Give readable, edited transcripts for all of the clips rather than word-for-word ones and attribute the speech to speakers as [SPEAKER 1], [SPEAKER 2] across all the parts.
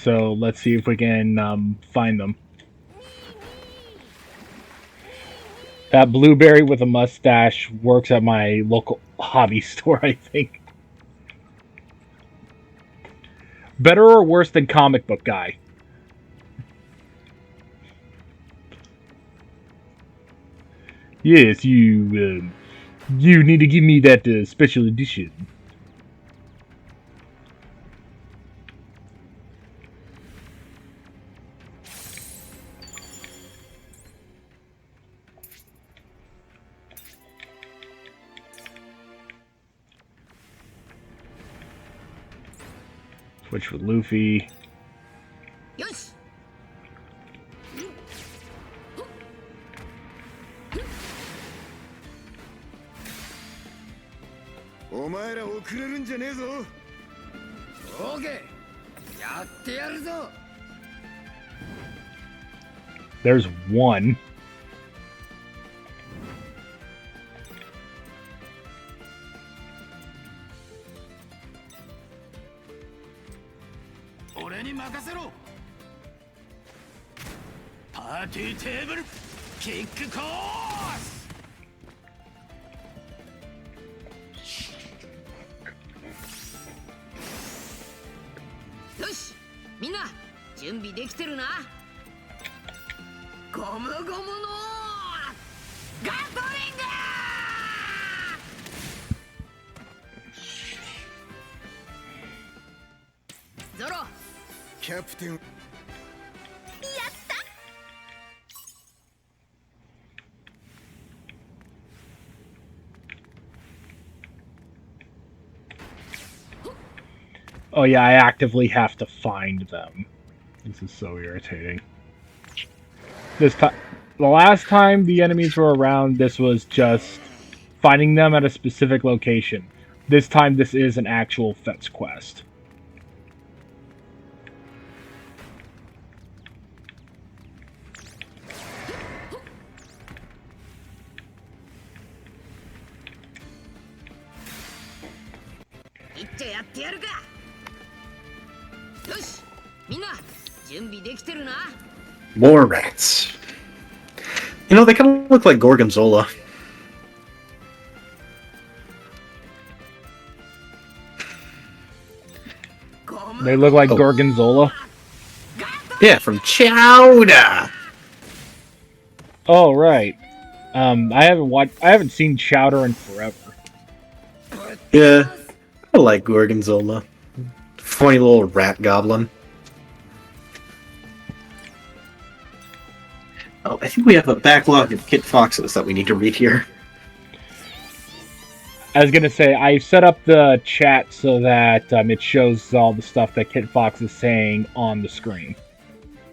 [SPEAKER 1] So let's see if we can find them. That blueberry with a mustache works at my local hobby store, I think. Better or worse than comic book guy? Yes, you need to give me that special edition. Switch with Luffy.
[SPEAKER 2] よし お前ら遅れるんじゃねえぞ。オーケー、やってやるぞ。
[SPEAKER 1] There's one.
[SPEAKER 2] 俺に任せろ。パーティーテーブルキックコース。よし、みんな準備できてるな。ゴムゴムのガトリング。ゾロ、キャプテン。やった。
[SPEAKER 1] Oh yeah, I actively have to find them. This is so irritating. This time, the last time the enemies were around, this was just finding them at a specific location. This time, this is an actual fetch quest.
[SPEAKER 3] More rats. You know, they kind of look like Gorgonzola.
[SPEAKER 1] They look like Gorgonzola?
[SPEAKER 3] Yeah, from Chowder!
[SPEAKER 1] Oh, right. I haven't seen Chowder in forever.
[SPEAKER 3] Yeah, I like Gorgonzola. Funny little rat goblin. Oh, I think we have a backlog of Kit Foxes that we need to read here.
[SPEAKER 1] I was gonna say, I set up the chat so that it shows all the stuff that Kit Fox is saying on the screen.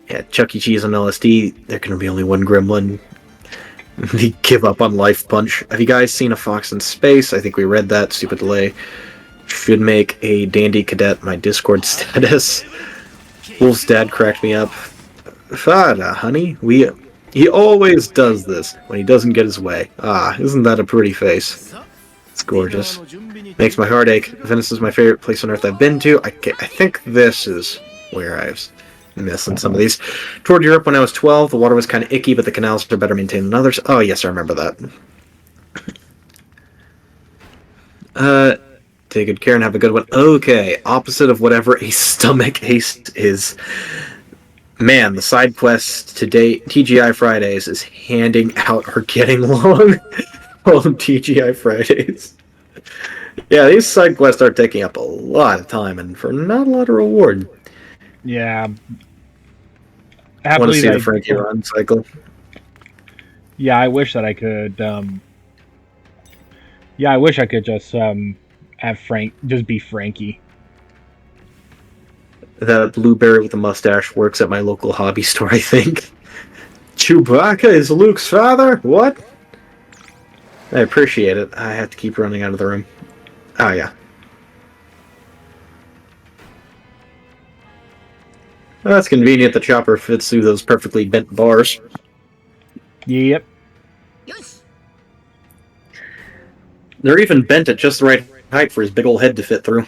[SPEAKER 3] Yeah, Chuck E. Cheese and LSD, there can be only one gremlin. The give up on life punch. Have you guys seen A Fox in Space? I think we read that. Stupid delay. Should make a dandy cadet my Discord status. Wolf's dad cracked me up. Fada, honey. He always does this when he doesn't get his way. Ah, isn't that a pretty face? It's gorgeous. Makes my heart ache. Venice is my favorite place on earth I've been to. I think this is where I was missing some of these. Toured Europe when I was 12. The water was kind of icky, but the canals are better maintained than others. Oh, yes, I remember that. Take good care and have a good one. Okay, opposite of whatever a stomach ace is. Man, the side quest today, TGI Fridays, is handing out or getting long on TGI Fridays. Yeah, these side quests are taking up a lot of time and for not a lot of reward.
[SPEAKER 1] Yeah.
[SPEAKER 3] I want to see the Frankie run cycle.
[SPEAKER 1] Yeah, I wish that I could. Yeah, I wish I could just have just be Frankie.
[SPEAKER 3] That blueberry with a mustache works at my local hobby store, I think. Chewbacca is Luke's father? What? I appreciate it. I have to keep running out of the room. Oh, yeah. Well, that's convenient. The chopper fits through those perfectly bent bars.
[SPEAKER 1] Yep.
[SPEAKER 3] They're even bent at just the right height for his big old head to fit through.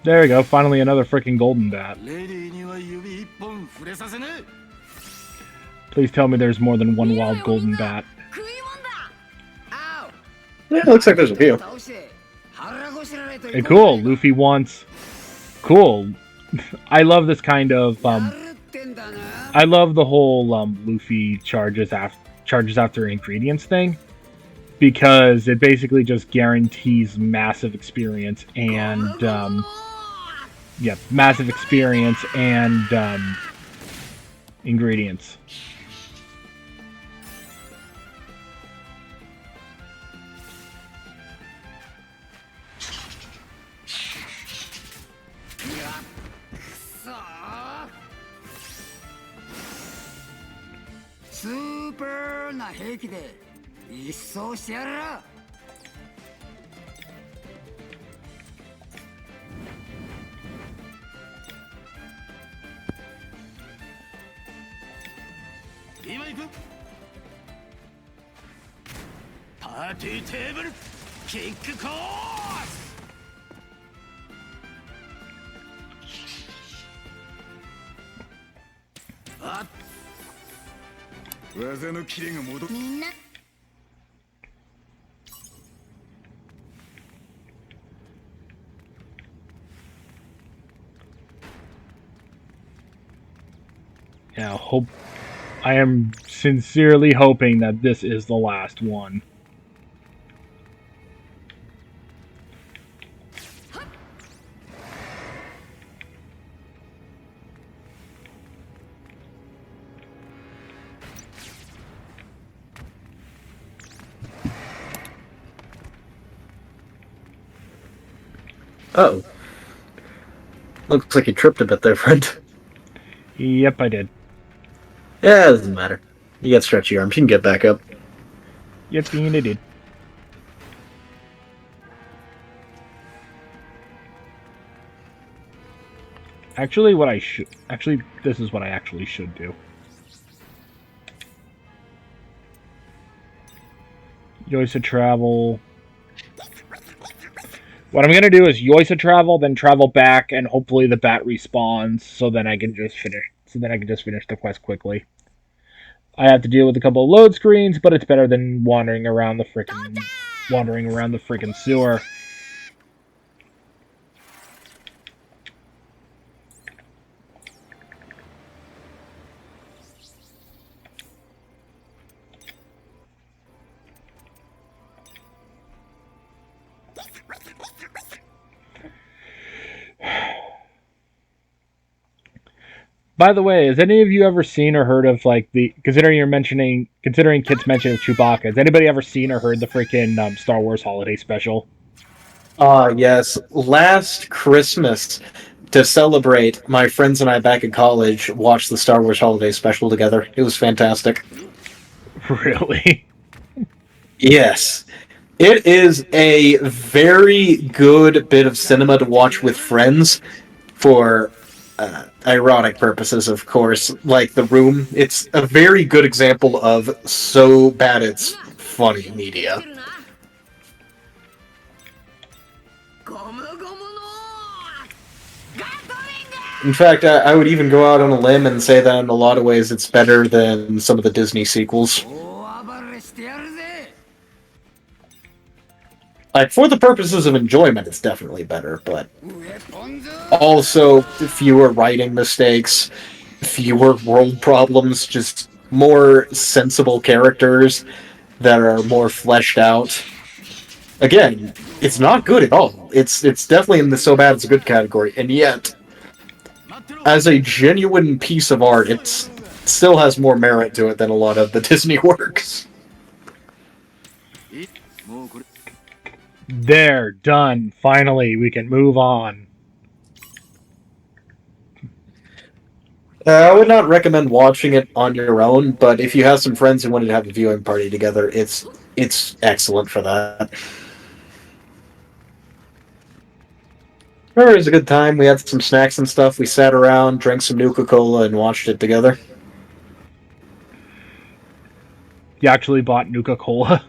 [SPEAKER 1] There we go. Finally, another freaking golden bat.
[SPEAKER 2] レディーには指一本触れさせねえ
[SPEAKER 1] Please tell me there's more than one wild golden bat.
[SPEAKER 2] 食いもんだ青
[SPEAKER 3] Yeah, it looks like there's a few.
[SPEAKER 2] 倒して腹ごしらえと
[SPEAKER 1] Hey, cool. Luffy wants. Cool. I love this kind of.
[SPEAKER 2] やるってんだな
[SPEAKER 1] I love the whole Luffy charges after ingredients thing, because it basically just guarantees massive experience and yeah, massive experience and ingredients.
[SPEAKER 2] Super な兵器で一掃してやるら 今行くパーティーテーブルキックコースあっ技のキレが戻るみんな
[SPEAKER 1] Yeah, I am sincerely hoping that this is the last one.
[SPEAKER 3] Uh-oh. Looks like you tripped a bit there, friend.
[SPEAKER 1] Yep, I did.
[SPEAKER 3] Yeah, it doesn't matter. You got stretchy arms. You can get back up.
[SPEAKER 1] Yep, and I did. Actually, this is what I actually should do. Yoisa travel. What I'm gonna do is Yoisa travel, then travel back, and hopefully the bat respawns, so then I can just finish. So then I can just finish the quest quickly. I have to deal with a couple of load screens, but it's better than wandering around the freaking sewer. By the way, has any of you ever seen or heard of, like, considering Kit's mention of Chewbacca, has anybody ever seen or heard the freaking Star Wars holiday special?
[SPEAKER 3] Yes. Last Christmas, to celebrate, my friends and I back in college watched the Star Wars holiday special together. It was fantastic.
[SPEAKER 1] Really?
[SPEAKER 3] Yes. It is a very good bit of cinema to watch with friends for ironic purposes, of course. Like The Room. It's a very good example of so bad it's funny media. In fact, I would even go out on a limb and say that in a lot of ways it's better than some of the Disney sequels. Like, for the purposes of enjoyment, it's definitely better, but also fewer writing mistakes, fewer world problems, just more sensible characters that are more fleshed out. Again, it's not good at all. It's definitely in the so bad it's good category, and yet, as a genuine piece of art, it still has more merit to it than a lot of the Disney works.
[SPEAKER 1] There, done. Finally, we can move on.
[SPEAKER 3] I would not recommend watching it on your own, but if you have some friends who wanted to have a viewing party together, it's excellent for that. It was a good time. We had some snacks and stuff. We sat around, drank some Nuka-Cola, and watched it together.
[SPEAKER 1] You actually bought Nuka-Cola?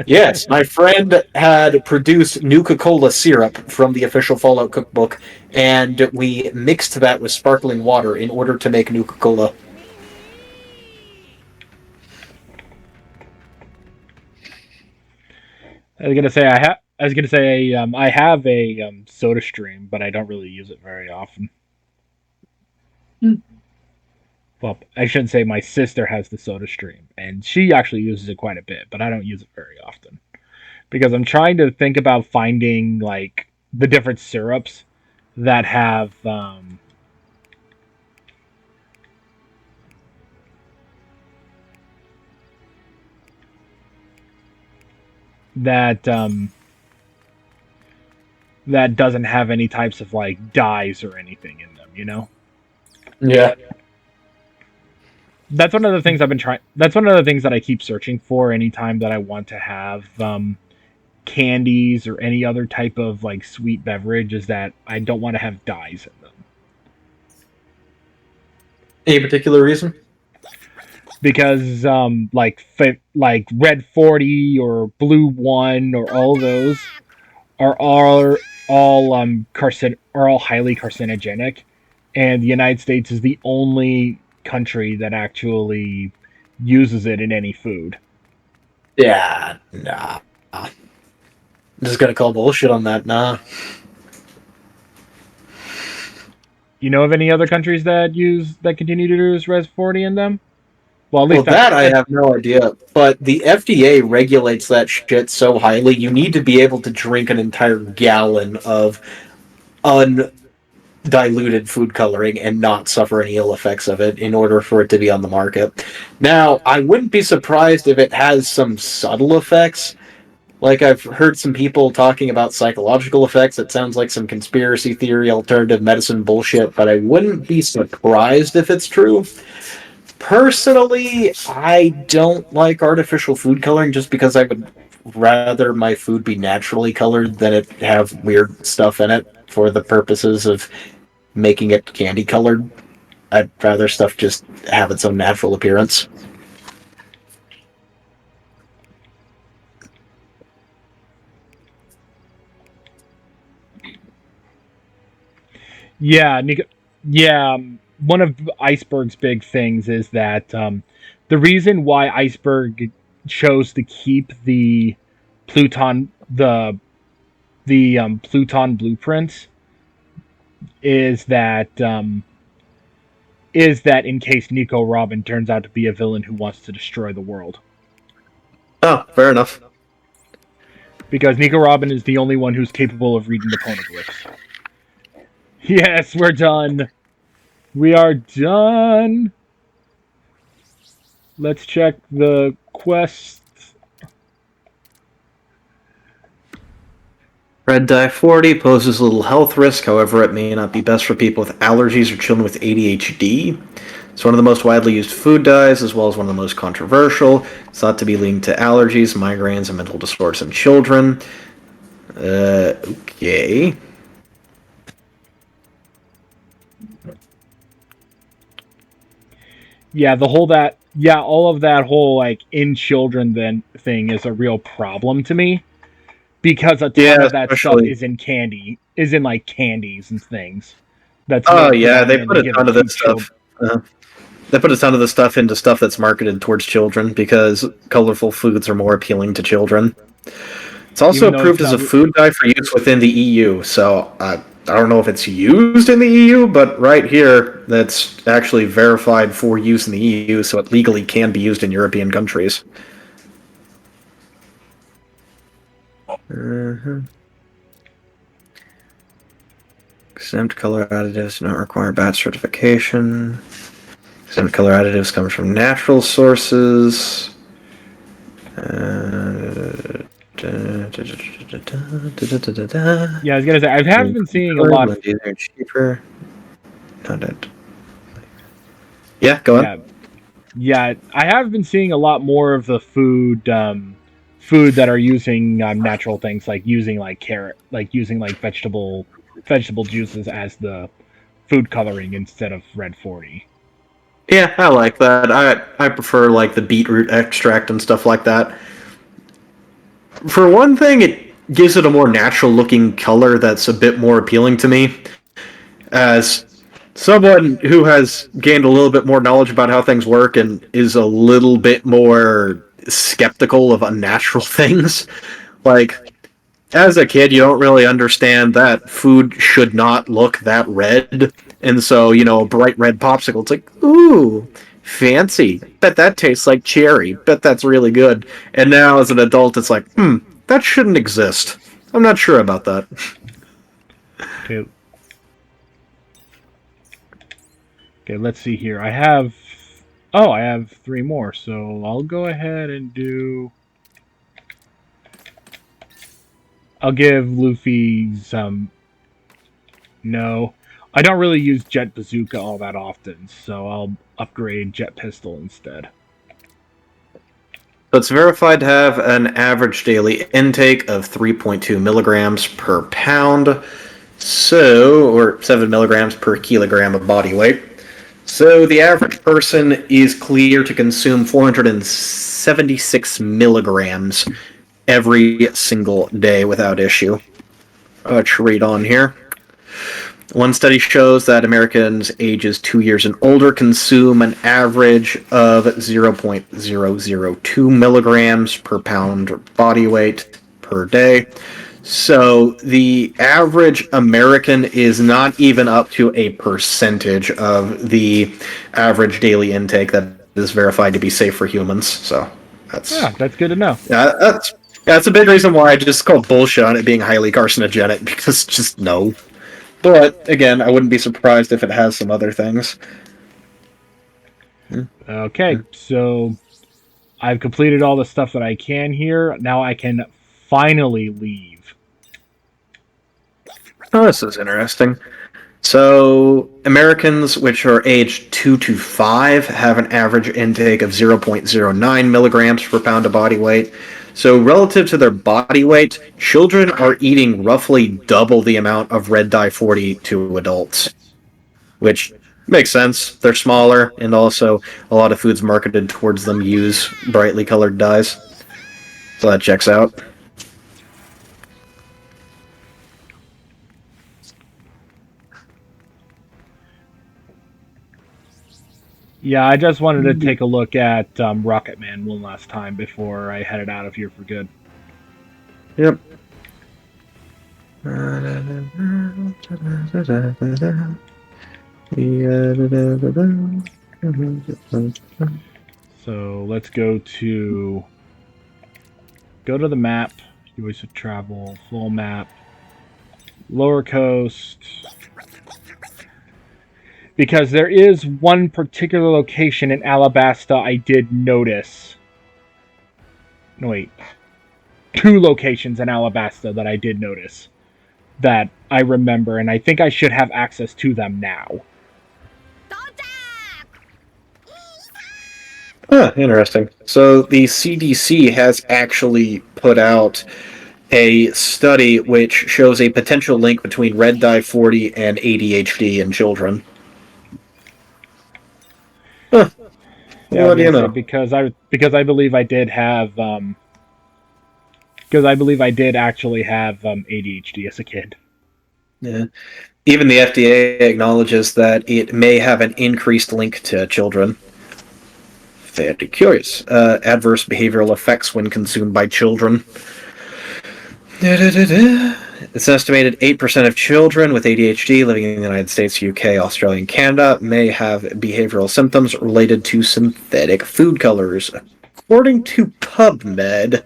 [SPEAKER 3] Yes, my friend had produced Nuka-Cola syrup from the official Fallout cookbook, and we mixed that with sparkling water in order to make Nuka-Cola.
[SPEAKER 1] I was gonna say I have a Soda Stream, but I don't really use it very often. Well, I shouldn't say my sister has the Soda Stream, and she actually uses it quite a bit, but I don't use it very often because I'm trying to think about finding like the different syrups that have that that doesn't have any types of like dyes or anything in them. You know,
[SPEAKER 3] Yeah.
[SPEAKER 1] that's one of the things I've been trying. That's one of the things that I keep searching for anytime that I want to have candies or any other type of like sweet beverage is that I don't want to have dyes in them.
[SPEAKER 3] Any particular reason?
[SPEAKER 1] Because like red 40 or blue 1 or all those are all highly carcinogenic, and the United States is the only country that actually uses it in any food.
[SPEAKER 3] Yeah, nah. I'm just gonna call bullshit on that, nah.
[SPEAKER 1] You know of any other countries that continue to use res 40 in them? Well, at
[SPEAKER 3] Well,
[SPEAKER 1] least
[SPEAKER 3] that I have no idea, but the FDA regulates that shit so highly, you need to be able to drink an entire gallon of undiluted food coloring and not suffer any ill effects of it in order for it to be on the market. Now, I wouldn't be surprised if it has some subtle effects. Like, I've heard some people talking about psychological effects. It sounds like some conspiracy theory, alternative medicine bullshit, but I wouldn't be surprised if it's true. Personally, I don't like artificial food coloring just because I would rather my food be naturally colored than it have weird stuff in it for the purposes of making it candy colored. I'd rather stuff just have its own natural appearance.
[SPEAKER 1] Yeah, yeah. One of Iceberg's big things is that the reason why Iceberg chose to keep Pluton the Pluton blueprints is that in case Nico Robin turns out to be a villain who wants to destroy the world,
[SPEAKER 3] Oh, fair enough.
[SPEAKER 1] because Nico Robin is the only one who's capable of reading the poneglyphs. Yes, we're done. We are done. Let's check the quest.
[SPEAKER 3] Red dye 40 poses a little health risk, however, it may not be best for people with allergies or children with ADHD. It's one of the most widely used food dyes, as well as one of the most controversial. It's thought to be linked to allergies, migraines, and mental disorders in children. Okay.
[SPEAKER 1] Yeah, all of that whole like in children then thing is a real problem to me because a ton
[SPEAKER 3] Yeah,
[SPEAKER 1] of that stuff
[SPEAKER 3] especially.
[SPEAKER 1] is in like candies and things that's
[SPEAKER 3] Oh,
[SPEAKER 1] made
[SPEAKER 3] yeah, they put
[SPEAKER 1] predominantly
[SPEAKER 3] a
[SPEAKER 1] given
[SPEAKER 3] ton of
[SPEAKER 1] to
[SPEAKER 3] this
[SPEAKER 1] children.
[SPEAKER 3] stuff. They put a ton of this stuff into stuff that's marketed towards children because colorful foods are more appealing to children. It's also
[SPEAKER 1] Even though it's
[SPEAKER 3] approved as
[SPEAKER 1] not
[SPEAKER 3] a food dye for use within the EU, so I don't know if it's used in the EU, but right here, that's actually verified for use in the EU, so it legally can be used in European countries. Exempt color additives do not require BAT certification. Exempt color additives come from natural sources.
[SPEAKER 1] Yeah, I was gonna say I have been seeing a lot.
[SPEAKER 3] They're cheaper. Not it. Yeah, go on.
[SPEAKER 1] Yeah, yeah, I have been seeing a lot more of the food that are using natural things like using like carrot, like using like vegetable juices as the food coloring instead of red 40.
[SPEAKER 3] Yeah, I like that. I prefer like the beetroot extract and stuff like that. For one thing, it gives it a more natural looking color that's a bit more appealing to me. As someone who has gained a little bit more knowledge about how things work and is a little bit more skeptical of unnatural things, like, as a kid, you don't really understand that food should not look that red. And so, a bright red popsicle, it's like, ooh, fancy. Bet that tastes like cherry. Bet that's really good. And now, as an adult, it's like, that shouldn't exist. I'm not sure about that.
[SPEAKER 1] Okay. Okay, let's see here. I have 3 more, so I'll go ahead and do. I'll give Luffy some. No, I don't really use Jet Bazooka all that often, so I'll upgrade Jet Pistol instead.
[SPEAKER 3] So it's verified to have an average daily intake of 3.2 milligrams per pound, or 7 milligrams per kilogram of body weight. So the average person is clear to consume 476 milligrams every single day without issue. Let's read on here. One study shows that Americans ages 2 years and older consume an average of 0.002 milligrams per pound body weight per day. So the average American is not even up to a percentage of the average daily intake that is verified to be safe for humans. So
[SPEAKER 1] that's good to know.
[SPEAKER 3] Yeah, that's a big reason why I just call bullshit on it being highly carcinogenic, because just no. But again, I wouldn't be surprised if it has some other things.
[SPEAKER 1] Okay, so I've completed all the stuff that I can here. Now I can finally leave.
[SPEAKER 3] Oh, this is interesting. So, Americans, which are aged 2 to 5, have an average intake of 0.09 milligrams per pound of body weight. So, relative to their body weight, children are eating roughly double the amount of red dye 40 to adults. Which makes sense. They're smaller, and also a lot of foods marketed towards them use brightly colored dyes. So that checks out.
[SPEAKER 1] Yeah, I just wanted to take a look at Rocket Man one last time before I headed out of here for good.
[SPEAKER 3] Yep.
[SPEAKER 1] So let's go to the map. Voice of travel, full map, lower coast. Because there is one particular location in Alabasta I did notice. No, wait. 2 locations in Alabasta that I did notice that I remember, and I think I should have access to them now.
[SPEAKER 3] Interesting. So the CDC has actually put out a study which shows a potential link between red dye 40 and ADHD in children. Huh.
[SPEAKER 1] Yeah, what do you know? Because I believe I did have because I believe I did actually have ADHD as a kid.
[SPEAKER 3] Yeah. Even the FDA acknowledges that it may have an increased link to children. Very curious. Adverse behavioral effects when consumed by children. It's estimated 8% of children with ADHD living in the United States, UK, Australia, and Canada may have behavioral symptoms related to synthetic food colors. According to PubMed,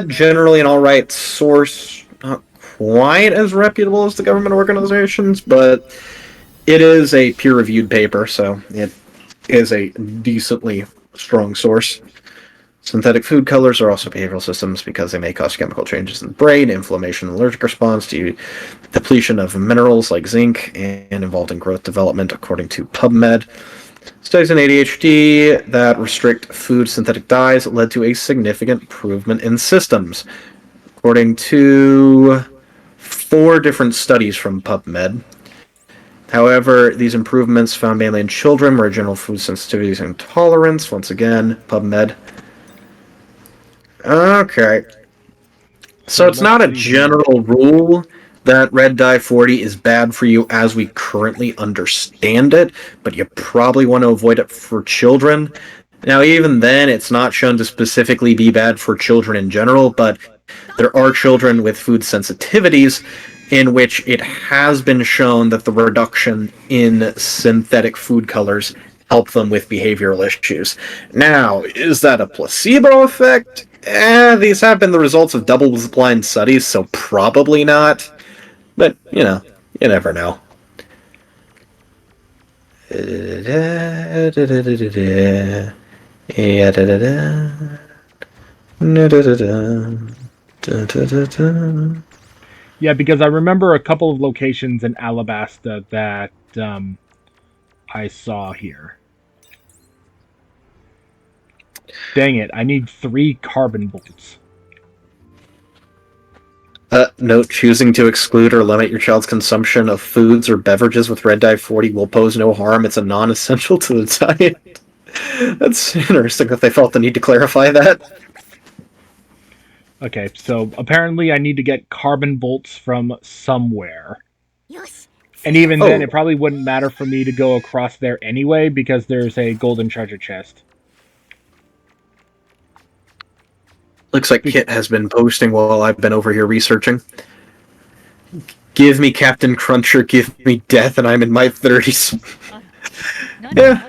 [SPEAKER 3] generally an alright source, not quite as reputable as the government organizations, but it is a peer-reviewed paper, so it is a decently strong source. Synthetic food colors are also behavioral systems because they may cause chemical changes in the brain, inflammation, and allergic response to depletion of minerals like zinc, and involved in growth development, according to PubMed. Studies in ADHD that restrict food synthetic dyes led to a significant improvement in systems, according to 4 different studies from PubMed. However, these improvements found mainly in children where general food sensitivities and tolerance, once again, PubMed. Okay. So it's not a general rule that red dye 40 is bad for you as we currently understand it, but you probably want to avoid it for children. Now, even then, it's not shown to specifically be bad for children in general, but there are children with food sensitivities in which it has been shown that the reduction in synthetic food colors help them with behavioral issues. Now, is that a placebo effect? These have been the results of double-blind studies, so probably not. But, you know, you never know.
[SPEAKER 1] Yeah, because I remember a couple of locations in Alabasta that I saw here. Dang it, I need 3 carbon bolts.
[SPEAKER 3] Note, choosing to exclude or limit your child's consumption of foods or beverages with red dye 40 will pose no harm. It's a non-essential to the diet. That's interesting that they felt the need to clarify that.
[SPEAKER 1] Okay, so apparently I need to get carbon bolts from somewhere. And even then, it probably wouldn't matter for me to go across there anyway, because there's a golden treasure chest.
[SPEAKER 3] Looks like Kit has been posting while I've been over here researching. Give me Captain Cruncher, give me death, and I'm in my 30s. Yeah.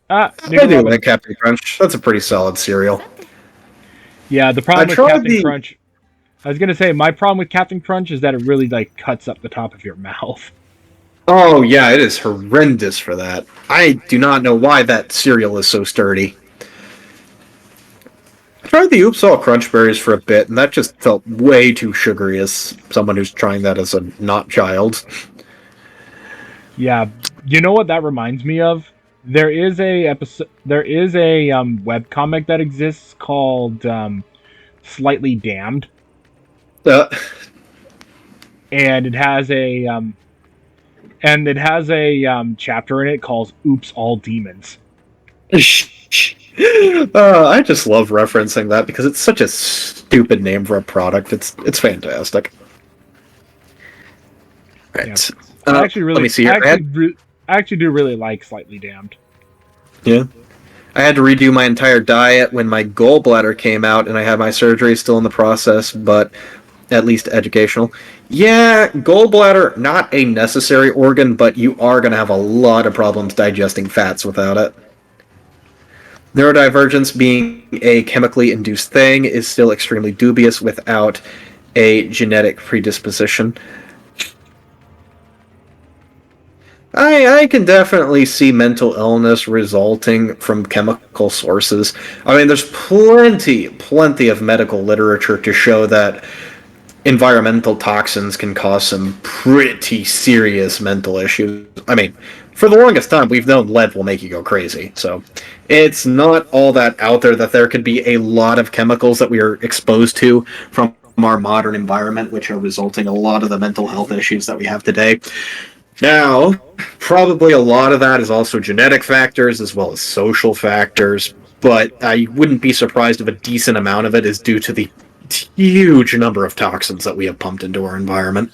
[SPEAKER 3] I do like Captain Crunch. That's a pretty solid cereal.
[SPEAKER 1] Yeah, the problem with Captain Crunch... I was going to say, my problem with Captain Crunch is that it really, like, cuts up the top of your mouth.
[SPEAKER 3] Oh, yeah, it is horrendous for that. I do not know why that cereal is so sturdy. I tried the Oops All Crunch Berries for a bit, and that just felt way too sugary as someone who's trying that as a not child.
[SPEAKER 1] Yeah, you know what that reminds me of? There is a webcomic that exists called Slightly Damned. And it has a chapter in it called Oops All Demons.
[SPEAKER 3] I just love referencing that because it's such a stupid name for a product. It's fantastic. Right.
[SPEAKER 1] Yeah. I actually do really like Slightly Damned.
[SPEAKER 3] Yeah. I had to redo my entire diet when my gallbladder came out, and I had my surgery still in the process, but at least educational. Yeah, gallbladder, not a necessary organ, but you are going to have a lot of problems digesting fats without it. Neurodivergence, being a chemically induced thing, is still extremely dubious without a genetic predisposition. I can definitely see mental illness resulting from chemical sources. I mean, there's plenty of medical literature to show that environmental toxins can cause some pretty serious mental issues. I mean, for the longest time, we've known lead will make you go crazy, so it's not all that out there that there could be a lot of chemicals that we are exposed to from our modern environment, which are resulting in a lot of the mental health issues that we have today. Now, probably a lot of that is also genetic factors as well as social factors, but I wouldn't be surprised if a decent amount of it is due to the huge number of toxins that we have pumped into our environment.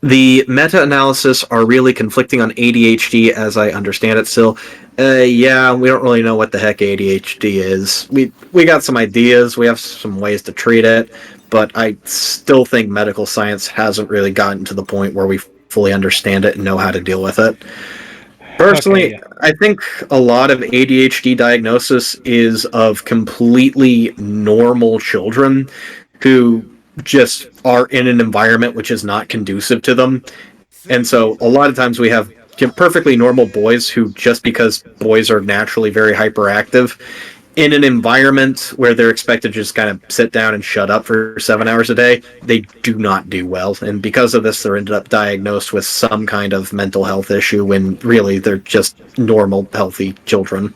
[SPEAKER 3] The meta-analysis are really conflicting on ADHD as I understand it still. Yeah, we don't really know what the heck ADHD is. We got some ideas, we have some ways to treat it, but I still think medical science hasn't really gotten to the point where we fully understand it and know how to deal with it. Personally, okay, yeah. I think a lot of ADHD diagnosis is of completely normal children who just are in an environment which is not conducive to them. And so a lot of times we have perfectly normal boys who, just because boys are naturally very hyperactive, in an environment where they're expected to just kind of sit down and shut up for 7 hours a day, they do not do well. And because of this, they're ended up diagnosed with some kind of mental health issue when really they're just normal, healthy children.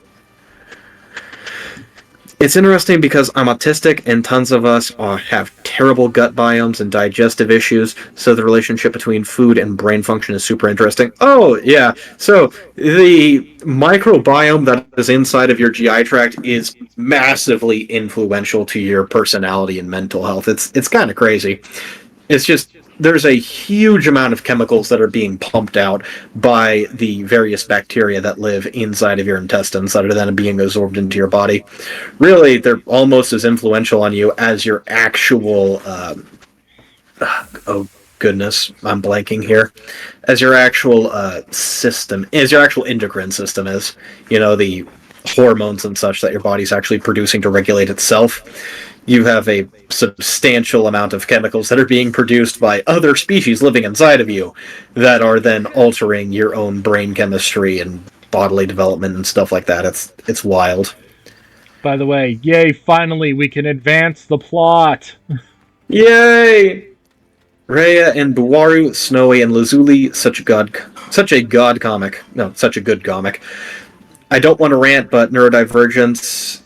[SPEAKER 3] It's interesting because I'm autistic and tons of us have terrible gut biomes and digestive issues, so the relationship between food and brain function is super interesting. Oh, yeah. So the microbiome that is inside of your GI tract is massively influential to your personality and mental health. It's kind of crazy. It's just there's a huge amount of chemicals that are being pumped out by the various bacteria that live inside of your intestines that are then being absorbed into your body. Really, they're almost as influential on you as your actual oh goodness, I'm blanking here. As your actual system, as your actual endocrine system is, the hormones and such that your body's actually producing to regulate itself. You have a substantial amount of chemicals that are being produced by other species living inside of you that are then altering your own brain chemistry and bodily development and stuff like that. It's wild.
[SPEAKER 1] By the way, yay! Finally, we can advance the plot.
[SPEAKER 3] Yay! Rhea and Buwaru, Snowy and Lazuli, such a god comic. No, such a good comic. I don't want to rant, but neurodivergence,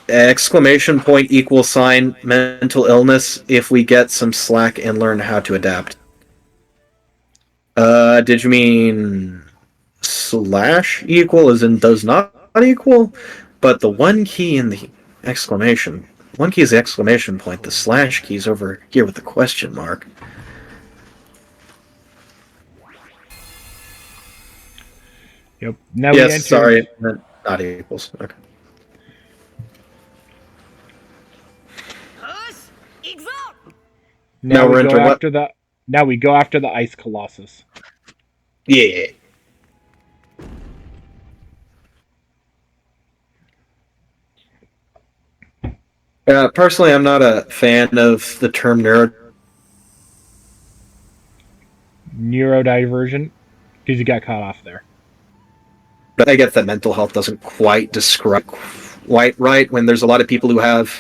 [SPEAKER 3] exclamation point equal sign, mental illness, if we get some slack and learn how to adapt. Did you mean slash equal as in does not equal? But the one key in the exclamation, one key is the exclamation point, the slash key is over here with the question mark.
[SPEAKER 1] Yep. Now
[SPEAKER 3] Yes,
[SPEAKER 1] we enter.
[SPEAKER 3] sorry, not equals. Okay.
[SPEAKER 1] Now
[SPEAKER 3] we're
[SPEAKER 1] we go
[SPEAKER 3] into what?
[SPEAKER 1] after the. Now we go after the Ice Colossus.
[SPEAKER 3] Yeah. Personally, I'm not a fan of the term
[SPEAKER 1] Neurodivergent, because you got caught off there.
[SPEAKER 3] but I get that mental health doesn't quite describe quite right when there's a lot of people who have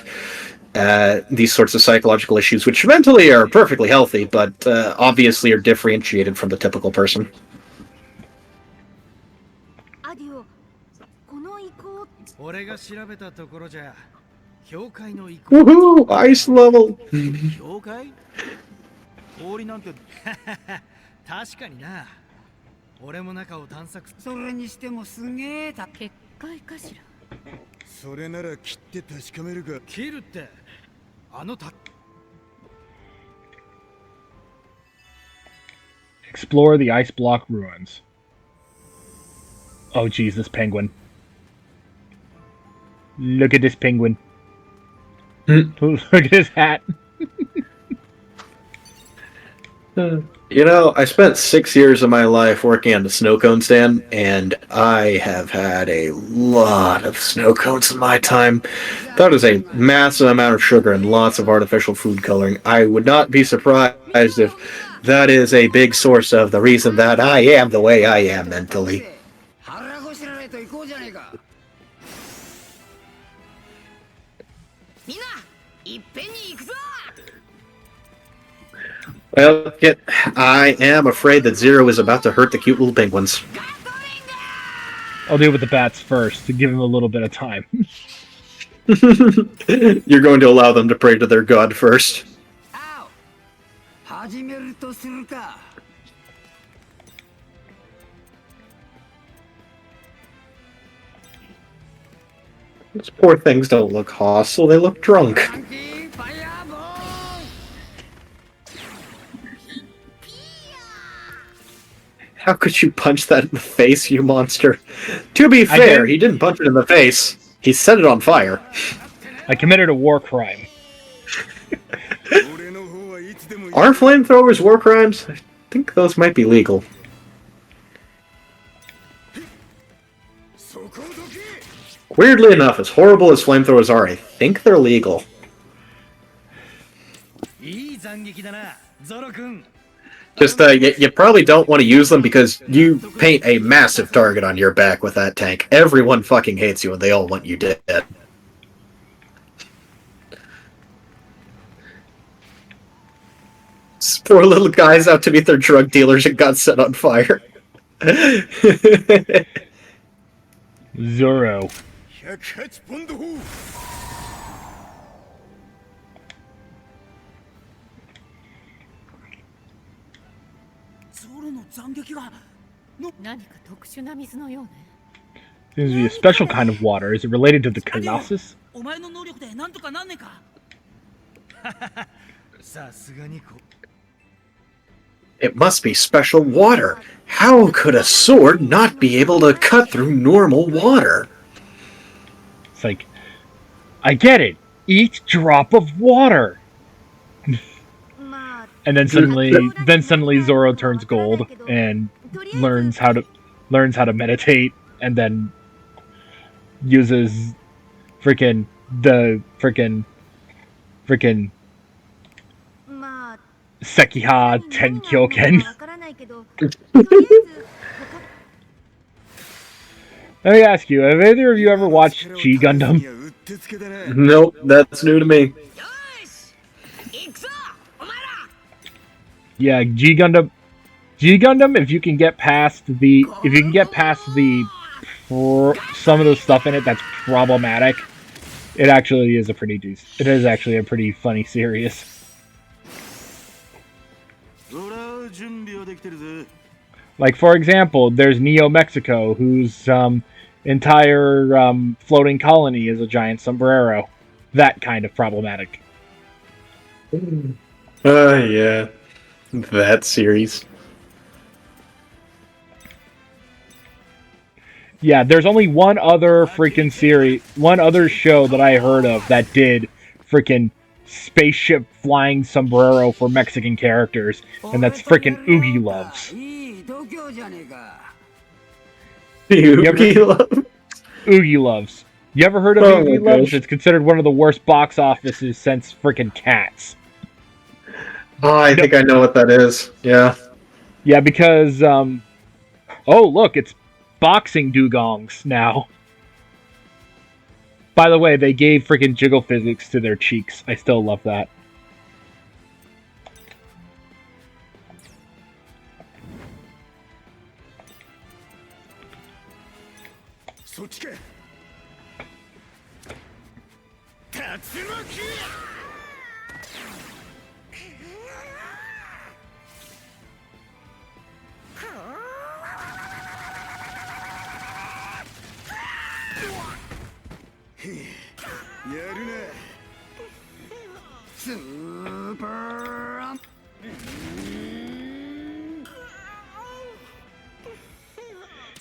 [SPEAKER 3] these sorts of psychological issues, which mentally are perfectly healthy, but obviously are differentiated from the typical person. Woohoo! Ice level!
[SPEAKER 2] 確かにな。俺も中を探索。それにしてもすげえ結界かしら。それなら切って確かめるが。切るって。あのた。
[SPEAKER 1] Explore the ice block ruins. Oh, geez, this penguin. Look at this penguin. Look at his hat.
[SPEAKER 3] I spent 6 years of my life working on the snow cone stand, and I have had a lot of snow cones in my time. That is a massive amount of sugar and lots of artificial food coloring. I would not be surprised if that is a big source of the reason that I am the way I am mentally. Well, I am afraid that Zero is about to hurt the cute little penguins.
[SPEAKER 1] I'll deal with the bats first to give him a little bit of time.
[SPEAKER 3] You're going to allow them to pray to their god first. These poor things don't look hostile, they look drunk. How could you punch that in the face, you monster? To be fair, he didn't punch it in the face. He set it on fire.
[SPEAKER 1] I committed a war crime.
[SPEAKER 3] Are flamethrowers war crimes? I think those might be legal. Weirdly enough, as horrible as flamethrowers are, I think they're legal. Just, you probably don't want to use them because you paint a massive target on your back with that tank. Everyone fucking hates you and they all want you dead. These poor little guys out to meet their drug dealers and got set on fire.
[SPEAKER 1] Zoro. Seems to be a special kind of water. Is it related to the Colossus?
[SPEAKER 2] お前の能力でなんとかなんねえかさすがにこ
[SPEAKER 3] It must be special water. How could a sword not be able to cut through normal water?
[SPEAKER 1] It's like, I get it. Each drop of water. And then suddenly Zoro turns gold and learns how to meditate, and then uses freaking Sekiha Tenkyoken. Let me ask you, have either of you ever watched G Gundam?
[SPEAKER 3] Nope, that's new to me.
[SPEAKER 1] Yeah, G Gundam. If you can get past some of the stuff in it that's problematic, it actually is a pretty decent. It is actually a pretty funny series. Like, for example, there's Neo Mexico, whose entire floating colony is a giant sombrero. That kind of problematic.
[SPEAKER 3] Yeah. That series.
[SPEAKER 1] Yeah, there's only one other show that I heard of that did freaking spaceship flying sombrero for Mexican characters, and that's freaking Oogie Loves. Oogie Loves. You ever heard of Oogie Loves? It's considered one of the worst box offices since freaking Cats.
[SPEAKER 3] Oh, I think I know what that is. Yeah.
[SPEAKER 1] Yeah, because, oh, look, it's boxing dugongs now. By the way, they gave freaking jiggle physics to their cheeks. I still love that.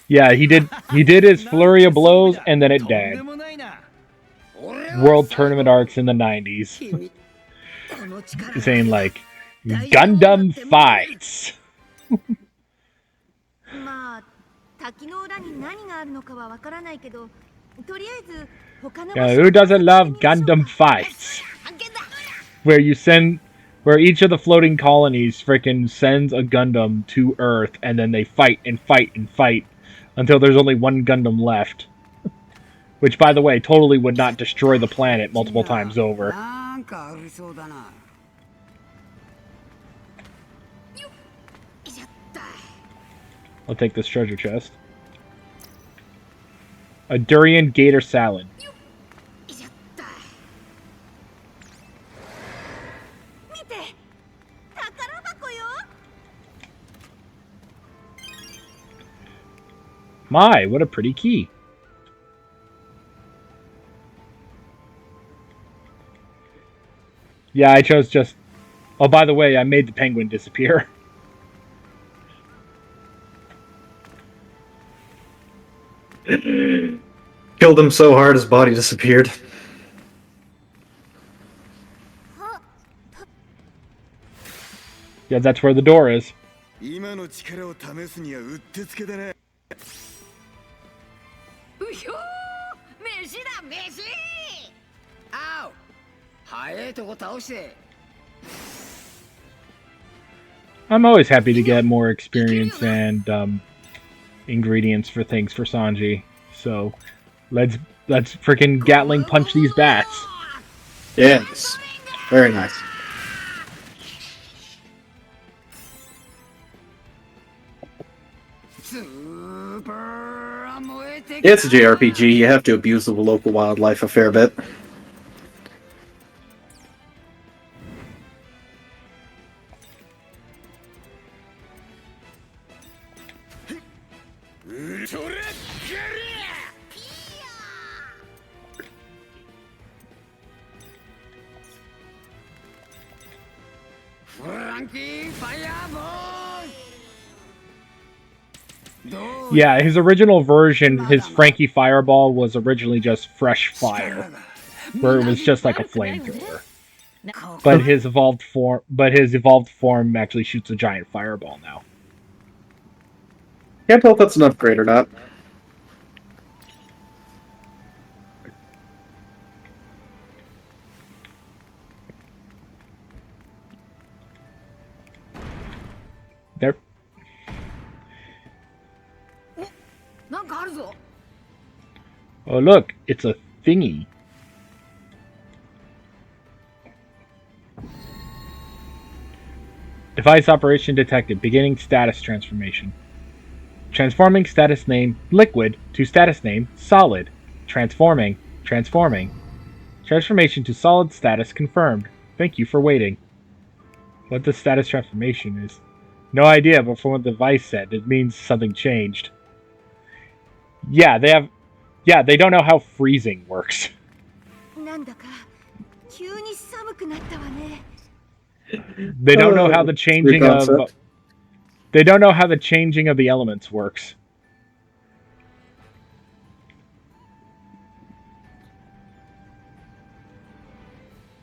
[SPEAKER 1] Yeah, he did his flurry of blows, and then it died. World Tournament arcs in the 90s. Saying, like, Gundam fights! Yeah, who doesn't love Gundam fights? Where each of the floating colonies frickin' sends a Gundam to Earth, and then they fight and fight and fight until there's only one Gundam left. Which, by the way, totally would not destroy the planet multiple times over. I'll take this treasure chest. A durian gator salad. My, what a pretty key. Yeah, I chose just... Oh, by the way, I made the penguin disappear.
[SPEAKER 3] Killed him so hard his body disappeared.
[SPEAKER 1] Yeah, that's where the door is. I'm always happy to get more experience and ingredients for things for Sanji. So let's freaking Gatling punch these bats.
[SPEAKER 3] Yes. Very nice. It's a JRPG, you have to abuse the local wildlife a fair bit.
[SPEAKER 2] Frankie Fireball!
[SPEAKER 1] Yeah, his original version, his Frankie Fireball, was originally just fresh fire, where it was just like a flamethrower. But his evolved form actually shoots a giant fireball now.
[SPEAKER 3] Can't tell if that's an upgrade or not.
[SPEAKER 1] There. Oh look, it's a thingy. Device operation detected. Beginning status transformation. Transforming status name liquid to status name solid. Transforming. Transformation to solid status confirmed. Thank you for waiting. What the status transformation is? No idea, but from what the device said, it means something changed. Yeah, they don't know how freezing works. They don't know how the changing of the elements works.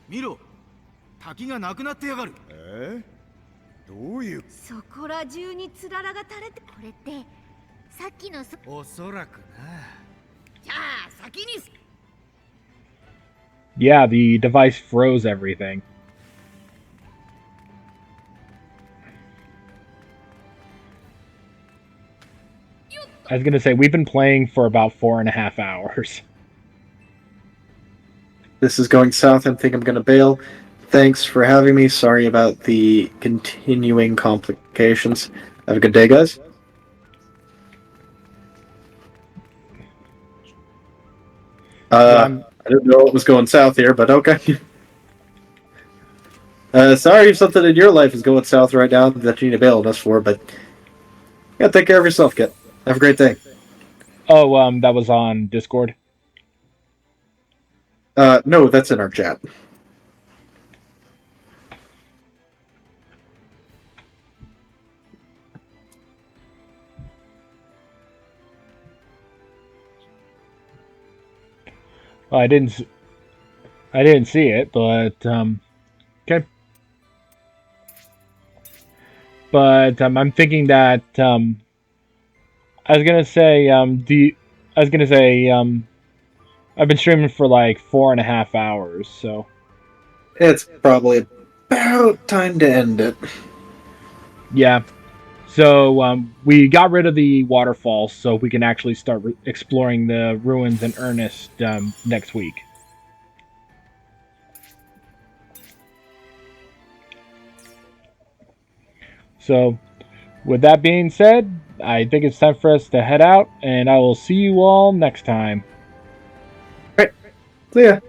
[SPEAKER 2] Miro, 滝がなくなってやがる。どういう？
[SPEAKER 4] そこら中につららが垂れて、これってさっきの
[SPEAKER 2] おそらくな。じゃあ先に。
[SPEAKER 1] Yeah, the device froze everything. I was gonna say, we've been playing for about 4.5 hours.
[SPEAKER 3] This is going south. I think I'm going to bail. Thanks for having me. Sorry about the continuing complications. Have a good day, guys. I didn't know what was going south here, but okay. Sorry if something in your life is going south right now that you need to bail on us for, but yeah, take care of yourself, Kit. Have a great day.
[SPEAKER 1] Oh, that was on Discord?
[SPEAKER 3] No, that's in our chat.
[SPEAKER 1] Well, I didn't see it, but okay. But I'm thinking that I was gonna say I've been streaming for like 4.5 hours, so
[SPEAKER 3] It's probably about time to end it.
[SPEAKER 1] yeah. So we got rid of the waterfall, so we can actually start exploring the ruins in earnest next week. So, with that being said, I think it's time for us to head out, and I will see you all next time.
[SPEAKER 3] All right. See ya.